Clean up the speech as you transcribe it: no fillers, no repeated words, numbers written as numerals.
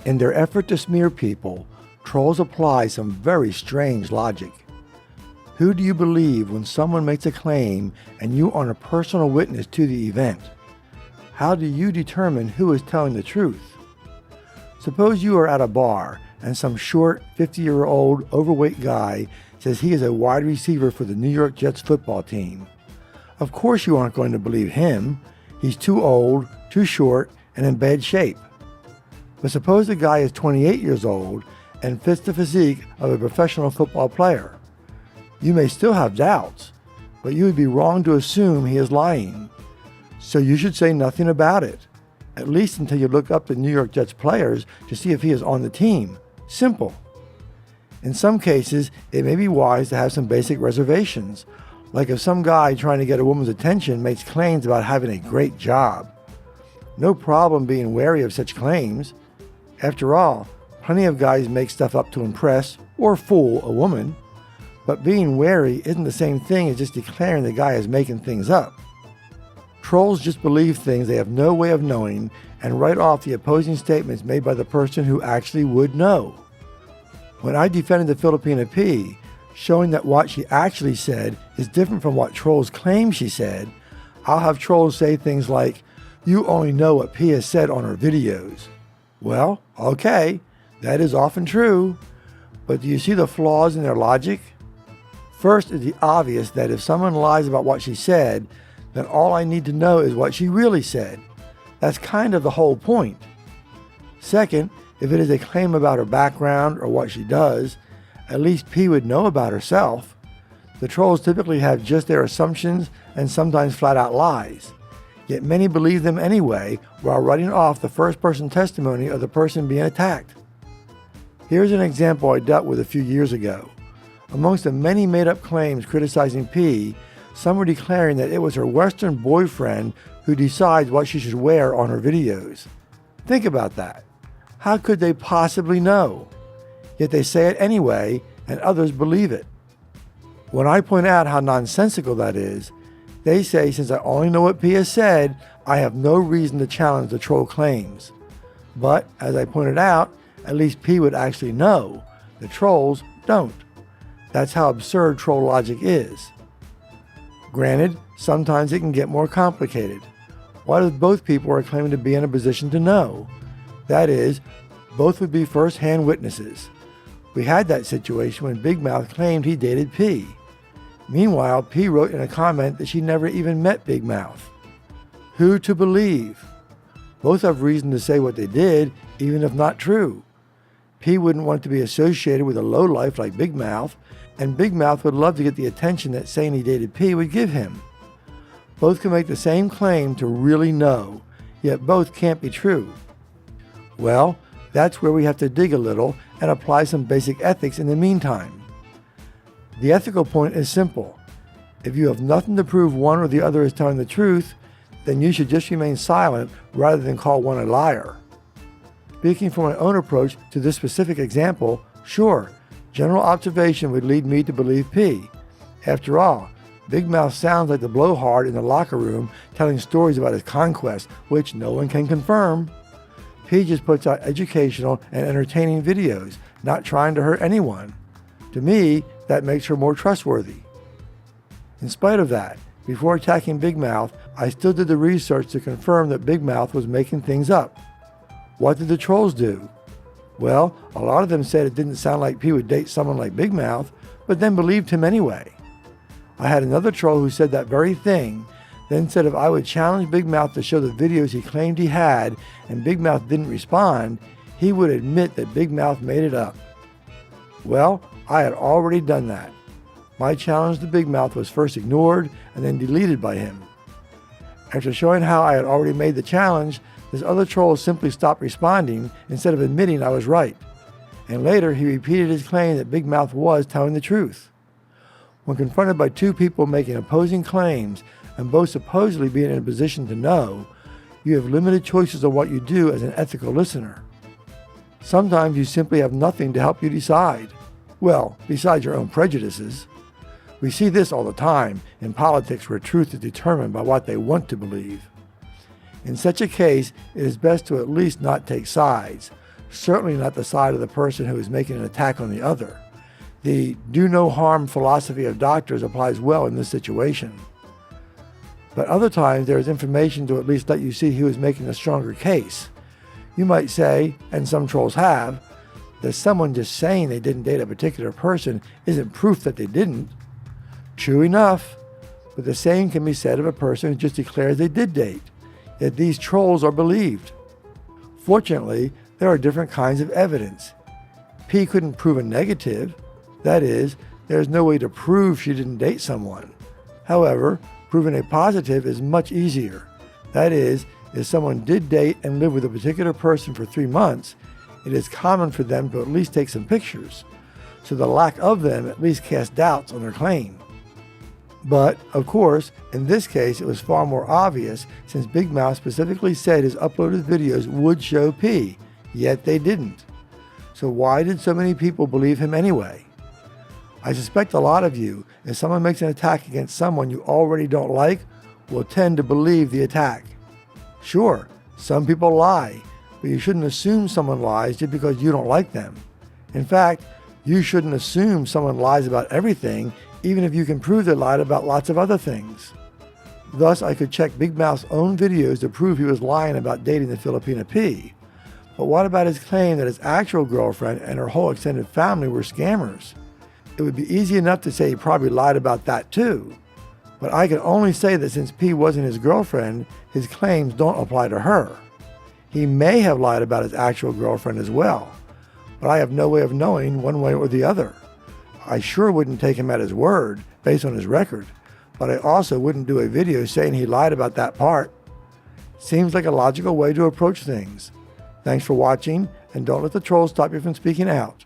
In their effort to smear people, trolls apply some very strange logic. Who do you believe when someone makes a claim and you aren't a personal witness to the event? How do you determine who is telling the truth? Suppose you are at a bar and some short, 50-year-old overweight guy says he is a wide receiver for the New York Jets football team. Of course you aren't going to believe him. He's too old, too short, and in bad shape. But suppose the guy is 28 years old and fits the physique of a professional football player. You may still have doubts, but you would be wrong to assume he is lying. So you should say nothing about it, at least until you look up the New York Jets players to see if he is on the team. Simple. In some cases, it may be wise to have some basic reservations, like if some guy trying to get a woman's attention makes claims about having a great job. No problem being wary of such claims. After all, plenty of guys make stuff up to impress or fool a woman. But being wary isn't the same thing as just declaring the guy is making things up. Trolls just believe things they have no way of knowing and write off the opposing statements made by the person who actually would know. When I defended the Filipina P, showing that what she actually said is different from what trolls claim she said, I'll have trolls say things like, "You only know what P has said on her videos." Well, okay, that is often true, but do you see the flaws in their logic? First is the obvious that if someone lies about what she said, then all I need to know is what she really said. That's kind of the whole point. Second, if it is a claim about her background or what she does, at least P would know about herself. The trolls typically have just their assumptions and sometimes flat out lies. Yet many believe them anyway while writing off the first-person testimony of the person being attacked. Here's an example I dealt with a few years ago. Amongst the many made-up claims criticizing P, some were declaring that it was her Western boyfriend who decides what she should wear on her videos. Think about that. How could they possibly know? Yet they say it anyway, and others believe it. When I point out how nonsensical that is, they say since I only know what P has said, I have no reason to challenge the troll claims. But, as I pointed out, at least P would actually know. The trolls don't. That's how absurd troll logic is. Granted, sometimes it can get more complicated. What if both people are claiming to be in a position to know? That is, both would be first-hand witnesses. We had that situation when Big Mouth claimed he dated P. Meanwhile, P wrote in a comment that she never even met Big Mouth. Who to believe? Both have reason to say what they did, even if not true. P wouldn't want to be associated with a lowlife like Big Mouth, and Big Mouth would love to get the attention that saying he dated P would give him. Both can make the same claim to really know, yet both can't be true. Well, that's where we have to dig a little and apply some basic ethics in the meantime. The ethical point is simple. If you have nothing to prove one or the other is telling the truth, then you should just remain silent rather than call one a liar. Speaking from my own approach to this specific example, sure, general observation would lead me to believe P. After all, Big Mouth sounds like the blowhard in the locker room telling stories about his conquest, which no one can confirm. P just puts out educational and entertaining videos, not trying to hurt anyone. To me, that makes her more trustworthy. In spite of that, before attacking Big Mouth, I still did the research to confirm that Big Mouth was making things up. What did the trolls do? Well, a lot of them said it didn't sound like P would date someone like Big Mouth, but then believed him anyway. I had another troll who said that very thing, then said if I would challenge Big Mouth to show the videos he claimed he had and Big Mouth didn't respond, he would admit that Big Mouth made it up. Well, I had already done that. My challenge to Big Mouth was first ignored and then deleted by him. After showing how I had already made the challenge, this other troll simply stopped responding instead of admitting I was right. And later he repeated his claim that Big Mouth was telling the truth. When confronted by two people making opposing claims and both supposedly being in a position to know, you have limited choices of what you do as an ethical listener. Sometimes you simply have nothing to help you decide. Well, besides your own prejudices. We see this all the time in politics where truth is determined by what they want to believe. In such a case, it is best to at least not take sides. certainly not the side of the person who is making an attack on the other. The do no harm philosophy of doctors applies well in this situation. But other times there is information to at least let you see who is making a stronger case. You might say, and some trolls have, that someone just saying they didn't date a particular person isn't proof that they didn't. True enough, but the same can be said of a person who just declares they did date, yet these trolls are believed. Fortunately, there are different kinds of evidence. P couldn't prove a negative. That is, there is no way to prove she didn't date someone. However, proving a positive is much easier. That is, if someone did date and live with a particular person for 3 months, it is common for them to at least take some pictures, so the lack of them at least casts doubts on their claim. But, of course, in this case it was far more obvious since Big Mouth specifically said his uploaded videos would show P, yet they didn't. So why did so many people believe him anyway? I suspect a lot of you, if someone makes an attack against someone you already don't like, will tend to believe the attack. Sure, some people lie, but you shouldn't assume someone lies just because you don't like them. In fact, you shouldn't assume someone lies about everything, even if you can prove they lied about lots of other things. Thus, I could check Big Mouth's own videos to prove he was lying about dating the Filipina P. But what about his claim that his actual girlfriend and her whole extended family were scammers? It would be easy enough to say he probably lied about that too. But I can only say that since P wasn't his girlfriend, his claims don't apply to her. He may have lied about his actual girlfriend as well, but I have no way of knowing one way or the other. I sure wouldn't take him at his word based on his record, but I also wouldn't do a video saying he lied about that part. Seems like a logical way to approach things. Thanks for watching, and don't let the trolls stop you from speaking out.